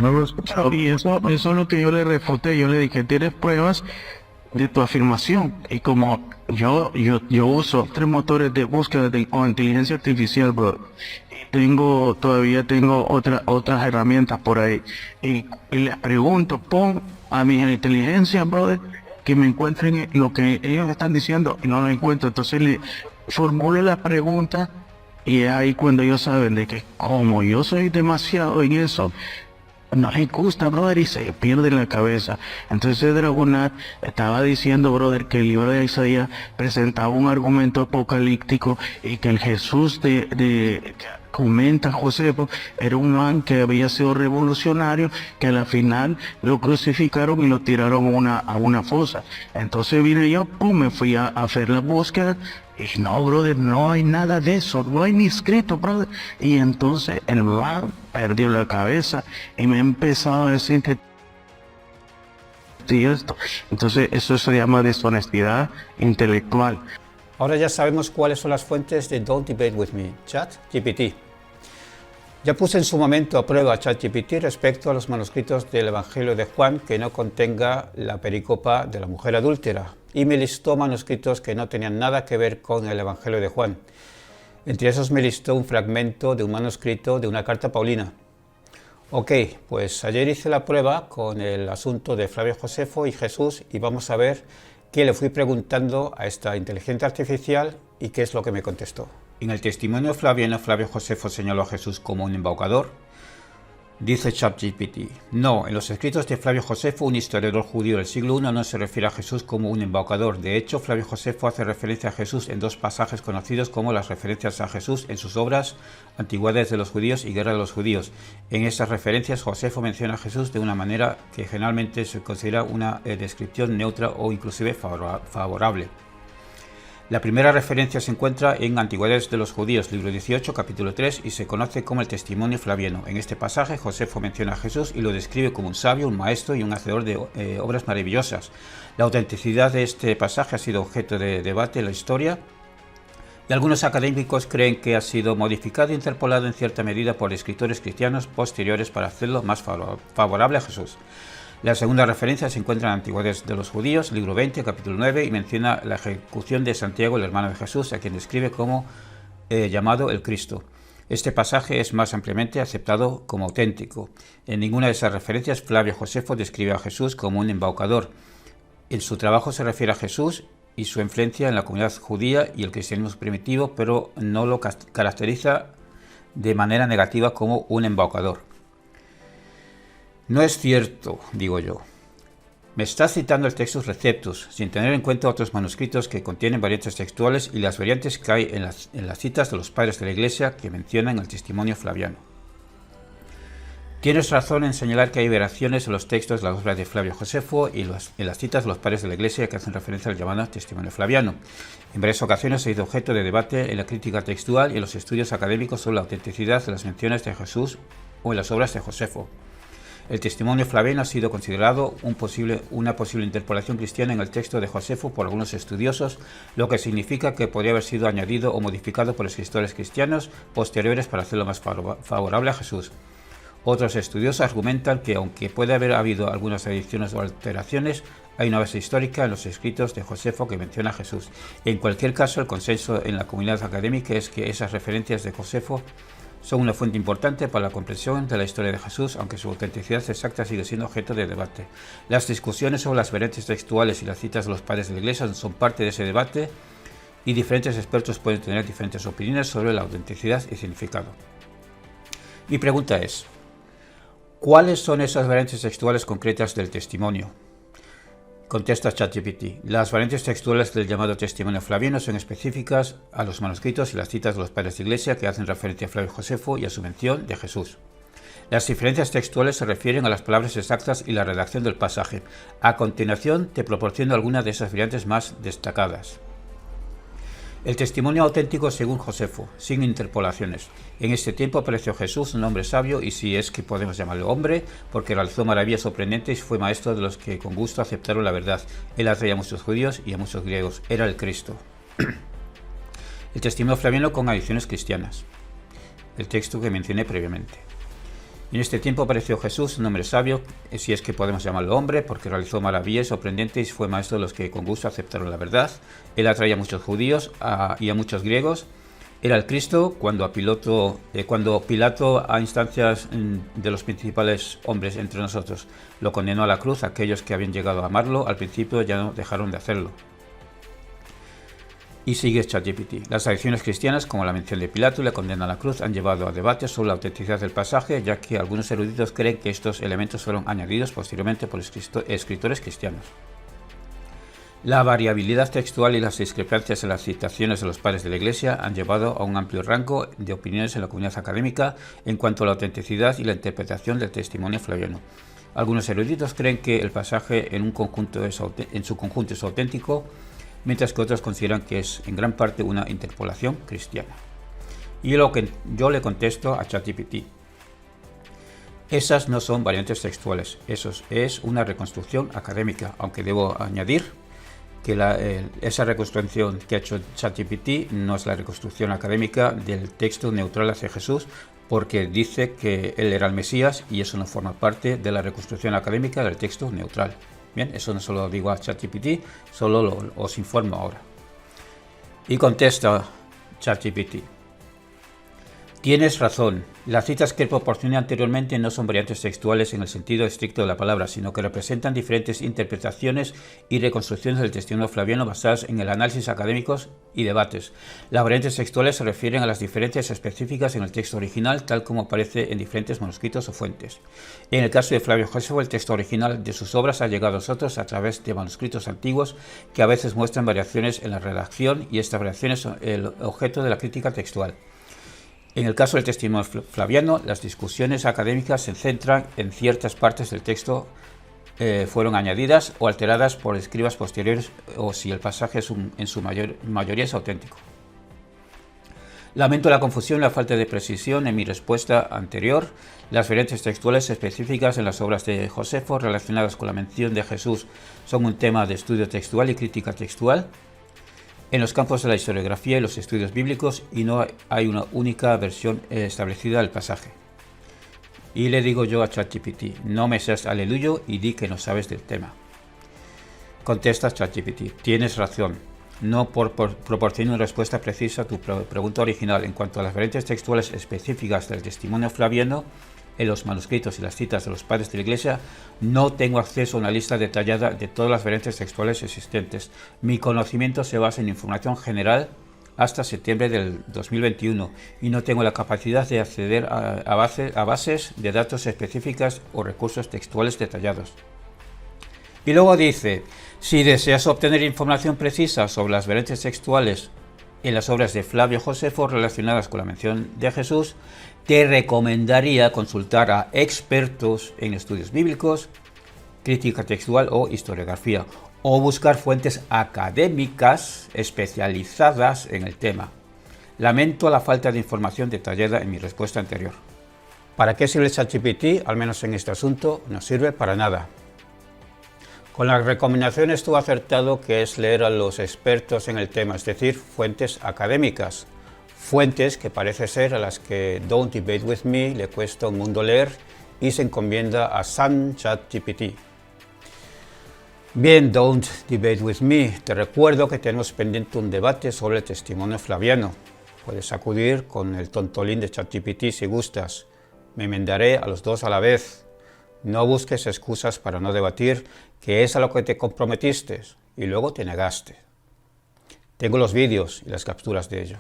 no lo he escuchado. Y eso es lo que yo le refuté. Yo le dije, ¿tienes pruebas de tu afirmación? Y como yo uso 3 motores de búsqueda con inteligencia artificial, bro. Todavía tengo otras herramientas por ahí. Y les pregunto, pon a mi inteligencia, brother, que me encuentren lo que ellos están diciendo y no lo encuentro. Entonces le formulo la pregunta y es ahí cuando ellos saben de que como yo soy demasiado en eso, no les gusta, brother, y se pierde la cabeza. Entonces Dragonar estaba diciendo, brother, que el libro de Isaías presentaba un argumento apocalíptico y que el Jesús que comenta Josefo era un man que había sido revolucionario, que a la final lo crucificaron y lo tiraron a una fosa. Entonces vine yo, pum, me fui a hacer la búsqueda. Y no, brother, no hay nada de eso, no hay ni escrito, brother. Y entonces el man perdió la cabeza y me ha empezado a decir que sí, esto. Entonces eso se llama deshonestidad intelectual. Ahora ya sabemos cuáles son las fuentes de Don't Debate With Me, ChatGPT. Ya puse en su momento a prueba ChatGPT respecto a los manuscritos del Evangelio de Juan que no contenga la pericopa de la mujer adúltera, y me listó manuscritos que no tenían nada que ver con el Evangelio de Juan. Entre esos me listó un fragmento de un manuscrito de una carta paulina. Ok, pues ayer hice la prueba con el asunto de Flavio Josefo y Jesús y vamos a ver qué le fui preguntando a esta inteligencia artificial y qué es lo que me contestó. En el testimonio flaviano, Flavio Josefo señaló a Jesús como un embaucador. Dice ChatGPT, no, en los escritos de Flavio Josefo, un historiador judío del siglo I, no se refiere a Jesús como un embaucador. De hecho, Flavio Josefo hace referencia a Jesús en 2 pasajes conocidos como las referencias a Jesús en sus obras Antigüedades de los judíos y Guerra de los judíos. En estas referencias, Josefo menciona a Jesús de una manera que generalmente se considera una descripción neutra o inclusive favorable. La primera referencia se encuentra en Antigüedades de los Judíos, libro 18, capítulo 3, y se conoce como el testimonio flaviano. En este pasaje, Josefo menciona a Jesús y lo describe como un sabio, un maestro y un hacedor de obras maravillosas. La autenticidad de este pasaje ha sido objeto de debate en la historia, y algunos académicos creen que ha sido modificado e interpolado en cierta medida por escritores cristianos posteriores para hacerlo más favorable a Jesús. La segunda referencia se encuentra en Antigüedades de los Judíos, libro 20, capítulo 9, y menciona la ejecución de Santiago, el hermano de Jesús, a quien describe como llamado el Cristo. Este pasaje es más ampliamente aceptado como auténtico. En ninguna de esas referencias Flavio Josefo describe a Jesús como un embaucador. En su trabajo se refiere a Jesús y su influencia en la comunidad judía y el cristianismo primitivo, pero no lo caracteriza de manera negativa como un embaucador. No es cierto, digo yo. Me está citando el Textus Receptus, sin tener en cuenta otros manuscritos que contienen variantes textuales y las variantes que hay en las citas de los padres de la Iglesia que mencionan el testimonio flaviano. Tienes razón en señalar que hay variaciones en los textos de la obra de Flavio Josefo y en las citas de los padres de la Iglesia que hacen referencia al llamado testimonio flaviano. En varias ocasiones ha sido objeto de debate en la crítica textual y en los estudios académicos sobre la autenticidad de las menciones de Jesús o en las obras de Josefo. El testimonio flaviano ha sido considerado una posible interpolación cristiana en el texto de Josefo por algunos estudiosos, lo que significa que podría haber sido añadido o modificado por escritores cristianos posteriores para hacerlo más favorable a Jesús. Otros estudiosos argumentan que, aunque puede haber habido algunas adiciones o alteraciones, hay una base histórica en los escritos de Josefo que menciona a Jesús. En cualquier caso, el consenso en la comunidad académica es que esas referencias de Josefo son una fuente importante para la comprensión de la historia de Jesús, aunque su autenticidad exacta sigue siendo objeto de debate. Las discusiones sobre las variantes textuales y las citas de los padres de la Iglesia son parte de ese debate y diferentes expertos pueden tener diferentes opiniones sobre la autenticidad y significado. Mi pregunta es, ¿cuáles son esas variantes textuales concretas del testimonio? Contesta ChatGPT. Las variantes textuales del llamado testimonio flaviano son específicas a los manuscritos y las citas de los padres de Iglesia que hacen referencia a Flavio Josefo y a su mención de Jesús. Las diferencias textuales se refieren a las palabras exactas y la redacción del pasaje. A continuación te proporciono algunas de esas variantes más destacadas. El testimonio auténtico según Josefo, sin interpolaciones. En este tiempo apareció Jesús, un hombre sabio, y si es que podemos llamarlo hombre, porque realizó maravillas sorprendentes y fue maestro de los que con gusto aceptaron la verdad. Él atraía a muchos judíos y a muchos griegos. Era el Cristo. El testimonio flaviano con adiciones cristianas. El texto que mencioné previamente. En este tiempo apareció Jesús, un hombre sabio, si es que podemos llamarlo hombre, porque realizó maravillas sorprendentes y fue maestro de los que con gusto aceptaron la verdad. Él atraía a muchos judíos y a muchos griegos. Era el Cristo cuando Pilato, a instancias de los principales hombres entre nosotros, lo condenó a la cruz. Aquellos que habían llegado a amarlo al principio ya no dejaron de hacerlo. Y sigue ChatGPT. Las tradiciones cristianas, como la mención de Pilato y la condena a la cruz, han llevado a debates sobre la autenticidad del pasaje, ya que algunos eruditos creen que estos elementos fueron añadidos posteriormente por escritores cristianos. La variabilidad textual y las discrepancias en las citaciones de los padres de la Iglesia han llevado a un amplio rango de opiniones en la comunidad académica en cuanto a la autenticidad y la interpretación del testimonio flaviano. Algunos eruditos creen que el pasaje en su conjunto es auténtico, mientras que otros consideran que es en gran parte una interpolación cristiana. Y yo le contesto a ChatGPT: esas no son variantes textuales, eso es una reconstrucción académica, aunque debo añadir que esa reconstrucción que ha hecho ChatGPT no es la reconstrucción académica del texto neutral hacia Jesús, porque dice que él era el Mesías y eso no forma parte de la reconstrucción académica del texto neutral. Bien, eso no se lo digo a ChatGPT, solo os informo ahora. Y contesta ChatGPT: tienes razón, las citas que proporcioné anteriormente no son variantes textuales en el sentido estricto de la palabra, sino que representan diferentes interpretaciones y reconstrucciones del testimonio flaviano basadas en el análisis académicos y debates. Las variantes textuales se refieren a las diferencias específicas en el texto original, tal como aparece en diferentes manuscritos o fuentes. En el caso de Flavio Josefo, el texto original de sus obras ha llegado a nosotros a través de manuscritos antiguos que a veces muestran variaciones en la redacción, y estas variaciones son el objeto de la crítica textual. En el caso del testimonio flaviano, las discusiones académicas se centran en ciertas partes del texto fueron añadidas o alteradas por escribas posteriores, o si el pasaje en su mayoría es auténtico. Lamento la confusión y la falta de precisión en mi respuesta anterior. Las variantes textuales específicas en las obras de Josefo relacionadas con la mención de Jesús son un tema de estudio textual y crítica textual en los campos de la historiografía y los estudios bíblicos, y no hay una única versión establecida del pasaje. Y le digo yo a ChatGPT: no me seas aleluyo y di que no sabes del tema. Contesta ChatGPT: tienes razón, no proporciono una respuesta precisa a tu pregunta original en cuanto a las variantes textuales específicas del testimonio flaviano. En los manuscritos y las citas de los padres de la Iglesia no tengo acceso a una lista detallada de todas las variantes textuales existentes. Mi conocimiento se basa en información general hasta septiembre del 2021 y no tengo la capacidad de acceder a bases de datos específicas o recursos textuales detallados. Y luego dice: si deseas obtener información precisa sobre las variantes textuales en las obras de Flavio Josefo relacionadas con la mención de Jesús, te recomendaría consultar a expertos en estudios bíblicos, crítica textual o historiografía, o buscar fuentes académicas especializadas en el tema. Lamento la falta de información detallada en mi respuesta anterior. ¿Para qué sirve ChatGPT? Al menos en este asunto no sirve para nada. Con las recomendaciones estuvo acertado, que es leer a los expertos en el tema, es decir, fuentes académicas. Fuentes que parece ser a las que Don't Debate With Me le cuesta un mundo leer y se encomienda a San ChatGPT. Bien, Don't Debate With Me, te recuerdo que tenemos pendiente un debate sobre el testimonio flaviano. Puedes acudir con el tontolín de ChatGPT si gustas. Me enmendaré a los dos a la vez. No busques excusas para no debatir, que es a lo que te comprometiste y luego te negaste. Tengo los vídeos y las capturas de ello.